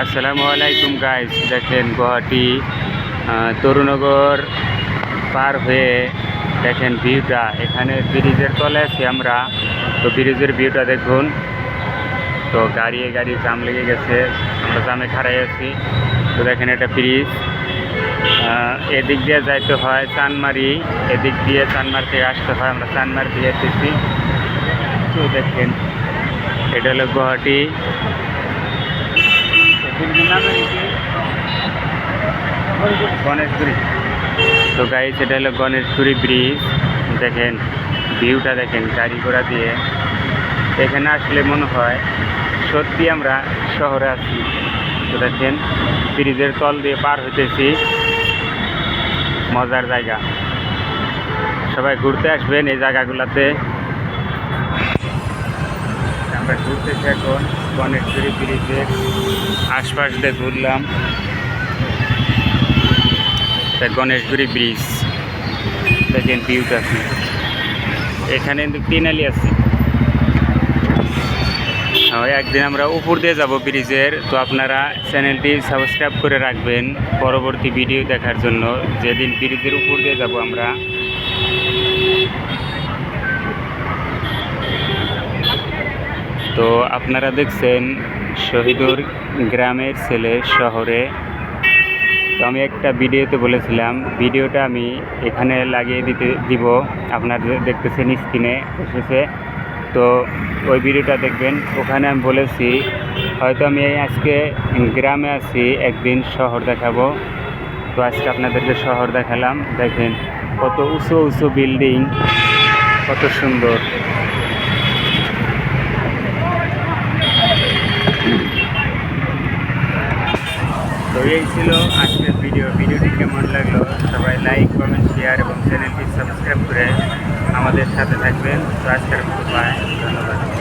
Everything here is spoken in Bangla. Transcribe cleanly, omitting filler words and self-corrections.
আসসালামু আলাইকুম গাইস, দেখেন গুয়াহাটি তরুণনগর পার হয়ে দেখেন ভিউটা। এখানে ব্রিজের তলে আছি আমরা। তো ব্রিজের ভিউটা দেখুন। তো গাড়ি জাম লেগে গেছে, আমরা জামে খাড়াই আছি। তো দেখেন এটা ব্রিজ, এদিক দিয়ে যাইতে হয় চানমারি, এদিক দিয়ে চানমার থেকে আসতে হয়। আমরা চানমার দিয়ে এসেছি। তো দেখেন এটা হলো গুয়াহাটি গণেশগুড়ি। তো গাইস এটা হলো গণেশগুড়ি ব্রিজ। দেখেন ভিউটা, দেখেন গাড়ি ঘোড়া দিয়ে। এখানে আসলে মনে হয় সত্যি আমরা শহরে আছি। তো দেখেন ব্রিজের তল দিয়ে পার হইতেছি, মজার জায়গা। সবাই ঘুরতে আসবেন এই জায়গাগুলোতে। আমরা ঘুরতেছি এখন গণেশগুড়ি ব্রিজের আশপাশ দিয়ে ঘুরলাম। গণেশগুড়ি ব্রিজ দেখেন ভিউটা। এখানে কিন্তু তিনালি আছে। একদিন আমরা উপর দিয়ে যাব ব্রিজের। তো আপনারা চ্যানেলটি সাবস্ক্রাইব করে রাখবেন পরবর্তী ভিডিও দেখার জন্য, যেদিন ব্রিজের উপর দিয়ে যাব আমরা। তো আপনারা দেখছেন শহীদুর গ্রামের ছেলে শহরে। তো আমি একটা ভিডিওতে বলেছিলাম, ভিডিওটা আমি এখানে লাগিয়ে দিব। আপনারা দেখতেছেন স্ক্রিনে এসেছে। তো ওই ভিডিওটা দেখবেন। ওখানে আমি বলেছি হয়তো আমি আজকে গ্রামে আছি, একদিন শহর দেখাবো। তো আজকে আপনাদেরকে শহর দেখালাম। দেখেন কত উঁচু উঁচু বিল্ডিং, কত সুন্দর। তো এই ছিল আজকের ভিডিওটি কেমন লাগলো সবাই লাইক, কমেন্ট, শেয়ার এবং চ্যানেলটি সাবস্ক্রাইব করে আমাদের সাথে থাকবেন। তো আজকের মতো বাই, ধন্যবাদ।